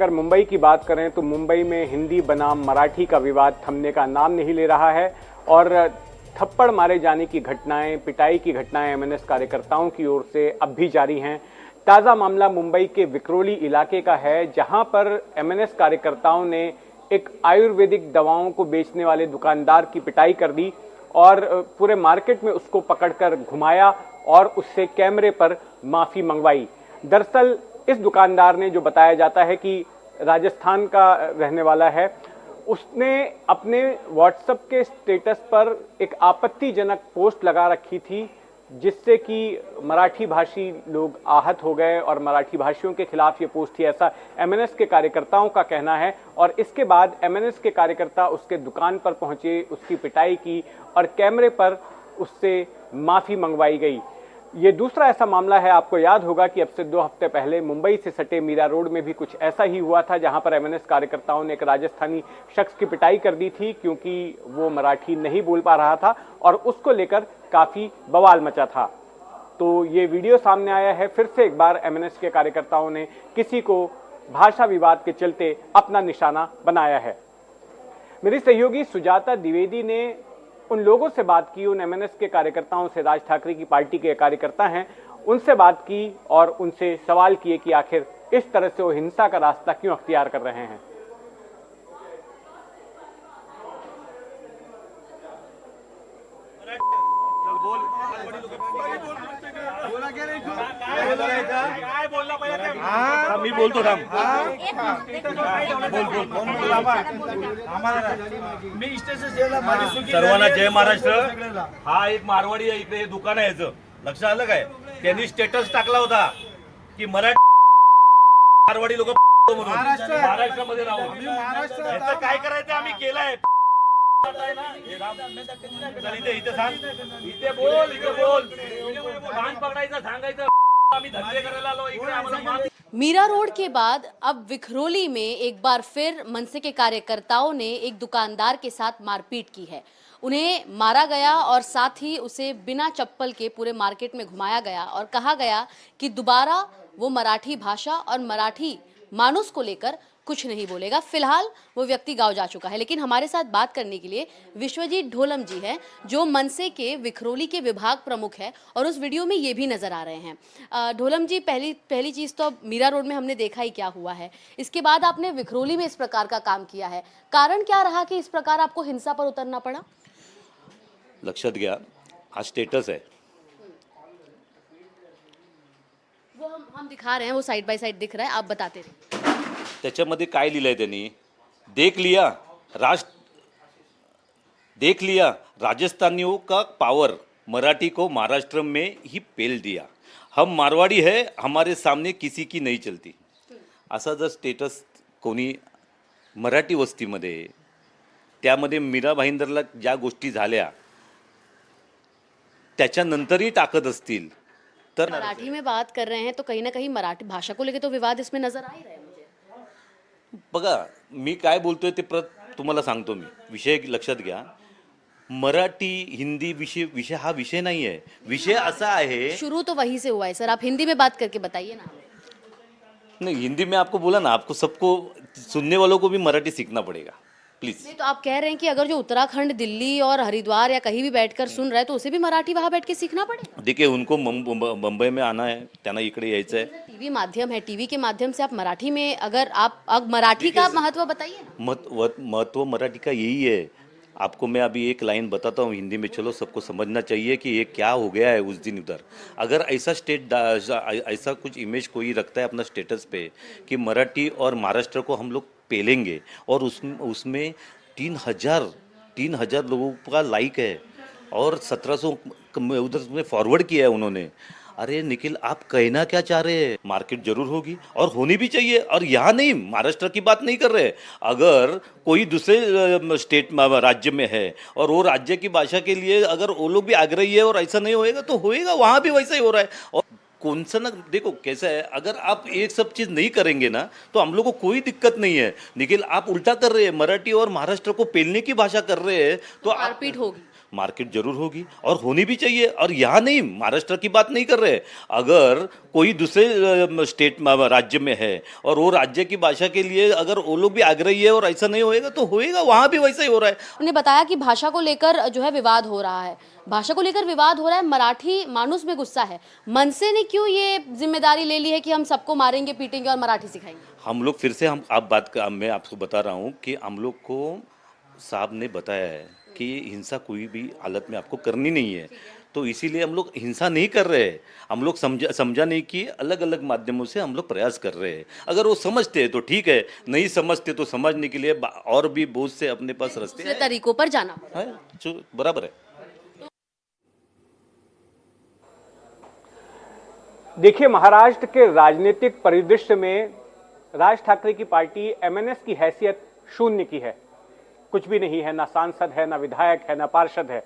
अगर मुंबई की बात करें तो मुंबई में हिंदी बनाम मराठी का विवाद थमने का नाम नहीं ले रहा है और थप्पड़ मारे जाने की घटनाएं, पिटाई की घटनाएं एमएनएस कार्यकर्ताओं की ओर से अब भी जारी हैं। ताजा मामला मुंबई के विक्रोली इलाके का है, जहां पर एमएनएस कार्यकर्ताओं ने एक आयुर्वेदिक दवाओं को बेचने वाले दुकानदार की पिटाई कर दी और पूरे मार्केट में उसको पकड़कर घुमाया और उससे कैमरे पर माफी मंगवाई। दरअसल इस दुकानदार ने, जो बताया जाता है कि राजस्थान का रहने वाला है, उसने अपने व्हाट्सएप के स्टेटस पर एक आपत्तिजनक पोस्ट लगा रखी थी, जिससे कि मराठी भाषी लोग आहत हो गए और मराठी भाषियों के खिलाफ ये पोस्ट थी, ऐसा एमएनएस के कार्यकर्ताओं का कहना है। और इसके बाद एमएनएस के कार्यकर्ता उसके दुकान पर पहुंचे, उसकी पिटाई की और कैमरे पर उससे माफी मंगवाई गई। ये दूसरा ऐसा मामला है। आपको याद होगा कि अब से 2 हफ्ते पहले मुंबई से सटे मीरा रोड में भी कुछ ऐसा ही हुआ था, जहां पर एमएनएस कार्यकर्ताओं ने एक राजस्थानी शख्स की पिटाई कर दी थी क्योंकि वो मराठी नहीं बोल पा रहा था और उसको लेकर काफी बवाल मचा था। तो ये वीडियो सामने आया है। फिर से एक बार एमएनएस के कार्यकर्ताओं ने किसी को भाषा विवाद के चलते अपना निशाना बनाया है। मेरी सहयोगी सुजाता द्विवेदी ने उन लोगों से बात की, उन एमएनएस के कार्यकर्ताओं से, राज ठाकरे की पार्टी के कार्यकर्ता हैं, उनसे बात की और उनसे सवाल किए कि आखिर इस तरह से वो हिंसा का रास्ता क्यों अख्तियार कर रहे हैं। मी बोलतो थांब. सर्वांना जय महाराष्ट्र. हा एक मारवाडी आहे, इकडे हे दुकान आहे याचं. लक्षात आलं काय? त्यांनी स्टेटस टाकला होता की मराठी मारवाडी लोक महाराष्ट्रामध्ये राहून याचं काय करायचं आम्ही केलंय. इथे सांग, इथे बोल, इथे बोल. कान पकडायचं, सांगायचं आम्ही धंदे करायला आलो इकडे. आम्हाला मीरा रोड के बाद अब विखरोली में एक बार फिर मनसे के कार्यकर्ताओं ने एक दुकानदार के साथ मारपीट की है। उन्हें मारा गया और साथ ही उसे बिना चप्पल के पूरे मार्केट में घुमाया गया और कहा गया कि दोबारा वो मराठी भाषा और मराठी मानुस को लेकर कुछ नहीं बोलेगा। फिलहाल वो व्यक्ति गांव जा चुका है, लेकिन हमारे साथ बात करने के लिए विश्वजीत ढोलम जी हैं, जो मनसे के विखरोली के विभाग प्रमुख है और उस वीडियो में ये भी नजर आ रहे हैं। ढोलम जी, पहली चीज तो अब मीरा रोड में हमने देखा ही क्या हुआ है, इसके बाद आपने विखरोली में इस प्रकार का काम किया है, कारण क्या रहा कि इस प्रकार आपको हिंसा पर उतरना पड़ा? लक्षात घ्या, हा स्टेटस आहे. वो हम दिखा रहे हैं, वो साइड बाय साइड दिख रहा है, आप बताते रहे. त्याच्यामध्ये काय लिहिलंय त्यांनी? देख लिया राजस्थानियों का पावर, मराठी को महाराष्ट्र में ही पेल दिया. हम मारवाड़ी है, हमारे सामने किसी की नहीं चलती. असा जर स्टेटस कोणी मराठी वस्तीमध्ये, त्यामध्ये मीरा भाईंदरला ज्या गोष्टी झाल्या त्याच्यानंतरही टाकत असतील तर मराठी में बात कर रहे हैं तो कहीं ना कहीं मराठी भाषा को लेकर तो विवाद इसमें नजर आ ही रहे हैं मुझे. बघा, मी काय बोलतोय ते तुम्हाला सांगतो. मी विषय लक्षात घ्या. मराठी हिंदी विषय हा विषय नाही आहे. विषय असा आहे, शुरू तो वहीं से हुआ है सर. आप हिंदी में बात करके बताइए ना. नहीं, हिंदी में आपको बोला ना, आपको सबको सुनने वालों को भी मराठी सीखना पड़ेगा प्लीज. नहीं तो आप कह रहे हैं कि अगर जो उत्तराखंड, दिल्ली और हरिद्वार या कहीं भी बैठकर सुन रहा है तो उसे भी मराठी वहां बैठ के सीखना पड़ेगा. देखिए, उनको मुंबई में आना है, त्यांना इकडे यायचं आहे. टीवी माध्यम है, टीवी के माध्यम से आप मराठी में, अगर आप मराठी का महत्व बताइए ना. महत्व मराठी का यही है. आपको मैं अभी एक लाइन बताता हूँ हिंदी में, चलो सबको समझना चाहिए कि ये क्या हो गया है उस दिन उधर. अगर ऐसा कुछ इमेज कोई रखता है अपना स्टेटस पे कि मराठी और महाराष्ट्र को हम लोग पेलेंगे और उसमें 3,000 लोगों का लाइक है और 1700 उधर में फॉरवर्ड किया है उन्होंने. अरे निखिल, आप कहना क्या चाह रहे हैं? मार्केट जरूर होगी और होनी भी चाहिए. और यहाँ नहीं, महाराष्ट्र की बात नहीं कर रहे. अगर कोई दूसरे स्टेट राज्य में है और वो राज्य की भाषा के लिए अगर वो लोग भी आग्रही है और ऐसा नहीं होएगा तो होएगा, वहाँ भी वैसा ही हो रहा है. और कौन सा ना, देखो कैसा है, अगर आप एक सब चीज़ नहीं करेंगे ना तो हम लोग को कोई दिक्कत नहीं है. निखिल, आप उल्टा कर रहे हैं, मराठी और महाराष्ट्र को पेलने की भाषा कर रहे हैं तो मारपीट होगी. मार्केट जरूर होगी और होनी भी चाहिए, और यहाँ नहीं, महाराष्ट्र की बात नहीं कर रहे। अगर कोई दूसरे स्टेट राज्य में है और वो राज्य की भाषा के लिए अगर वो लोग भी आग्रही है और ऐसा नहीं होएगा तो होएगा, वहाँ भी वैसा ही हो रहा है। उन्होंने बताया कि भाषा को लेकर जो है विवाद हो रहा है, भाषा को लेकर विवाद हो रहा है, मराठी मानुस में गुस्सा है। मनसे ने क्यों ये जिम्मेदारी ले ली है कि हम सबको मारेंगे पीटेंगे और मराठी सिखाएंगे? हम लोग फिर से मैं आपको बता रहा हूँ कि हम लोग को साहब ने बताया है कि हिंसा कोई भी हालत में आपको करनी नहीं है, तो इसीलिए हम लोग हिंसा नहीं कर रहे हैं। हम लोग समझाने की अलग अलग माध्यमों से हम लोग प्रयास कर रहे हैं। अगर वो समझते हैं तो ठीक है, नहीं समझते तो समझने के लिए और भी बहुत से अपने पास रास्ते दूसरे तरीकों पर जाना हैं जो बराबर है। देखिए, महाराष्ट्र के राजनीतिक परिदृश्य में राज ठाकरे की पार्टी एमएनएस की हैसियत शून्य की है, कुछ भी नहीं है, ना सांसद है, ना विधायक है, ना पार्षद है।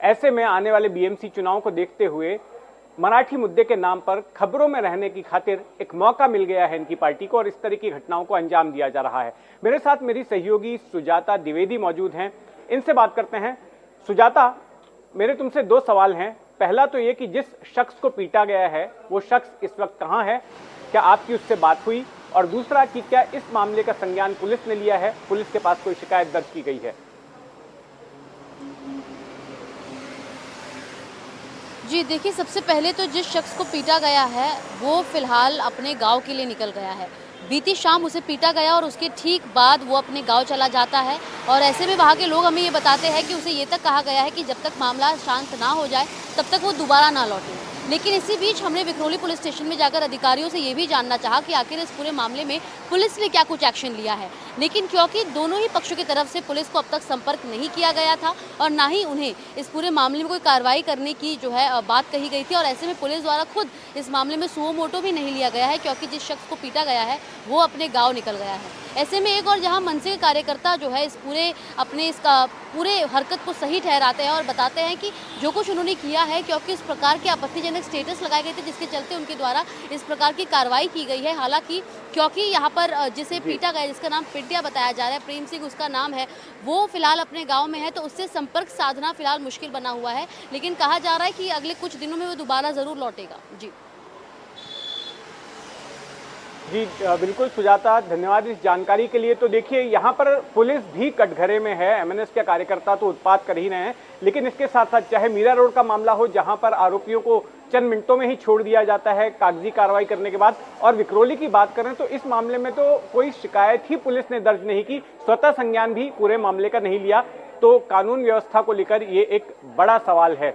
ऐसे में आने वाले बीएमसी चुनाव को देखते हुए मराठी मुद्दे के नाम पर खबरों में रहने की खातिर एक मौका मिल गया है इनकी पार्टी को और इस तरह की घटनाओं को अंजाम दिया जा रहा है। मेरे साथ मेरी सहयोगी सुजाता द्विवेदी मौजूद हैं, इनसे बात करते हैं। सुजाता, मेरे तुमसे दो सवाल हैं। पहला तो ये कि जिस शख्स को पीटा गया है वो शख्स इस वक्त कहां है, क्या आपकी उससे बात हुई? और दूसरा कि क्या इस मामले का संज्ञान पुलिस ने लिया है, पुलिस के पास कोई शिकायत दर्ज की गई है? जी देखिए, सबसे पहले तो जिस शख्स को पीटा गया है वो फिलहाल अपने गांव के लिए निकल गया है। बीती शाम उसे पीटा गया और उसके ठीक बाद वो अपने गांव चला जाता है और ऐसे में वहाँ के लोग हमें ये बताते हैं कि उसे ये तक कहा गया है कि जब तक मामला शांत ना हो जाए तब तक वो दोबारा ना लौटे। लेकिन इसी बीच हमने विक्रोली पुलिस स्टेशन में जाकर अधिकारियों से ये भी जानना चाहा कि आखिर इस पूरे मामले में पुलिस ने क्या कुछ एक्शन लिया है, लेकिन क्योंकि दोनों ही पक्षों की तरफ से पुलिस को अब तक संपर्क नहीं किया गया था और ना ही उन्हें इस पूरे मामले में कोई कार्रवाई करने की जो है बात कही गई थी और ऐसे में पुलिस द्वारा खुद इस मामले में सुओ मोटो भी नहीं लिया गया है क्योंकि जिस शख्स को पीटा गया है वो अपने गाँव निकल गया है। ऐसे में एक और जहां मनसे के कार्यकर्ता जो है इस पूरे हरकत को सही ठहराते हैं और बताते हैं कि जो कुछ उन्होंने किया है क्योंकि इस प्रकार के आपत्तिजनक स्टेटस लगाए गए थे जिसके चलते उनके द्वारा इस प्रकार की कार्रवाई की गई है। हालांकि क्योंकि यहाँ पर जिसे पीटा गया, जिसका नाम पिंटिया बताया जा रहा है, प्रेम सिंह उसका नाम है, वो फिलहाल अपने गाँव में है तो उससे संपर्क साधना फिलहाल मुश्किल बना हुआ है, लेकिन कहा जा रहा है कि अगले कुछ दिनों में वो दोबारा जरूर लौटेगा। जी बिल्कुल सुजाता, धन्यवाद इस जानकारी के लिए। तो देखिए, यहाँ पर पुलिस भी कटघरे में है, एमएनएस के कार्यकर्ता तो उत्पात कर ही रहे हैं, लेकिन इसके साथ साथ चाहे मीरा रोड का मामला हो जहाँ पर आरोपियों को चंद मिनटों में ही छोड़ दिया जाता है कागजी कार्रवाई करने के बाद, और विक्रोली की बात करें तो इस मामले में तो कोई शिकायत ही पुलिस ने दर्ज नहीं की, स्वतः संज्ञान भी पूरे मामले का नहीं लिया। तो कानून व्यवस्था को लेकर ये एक बड़ा सवाल है।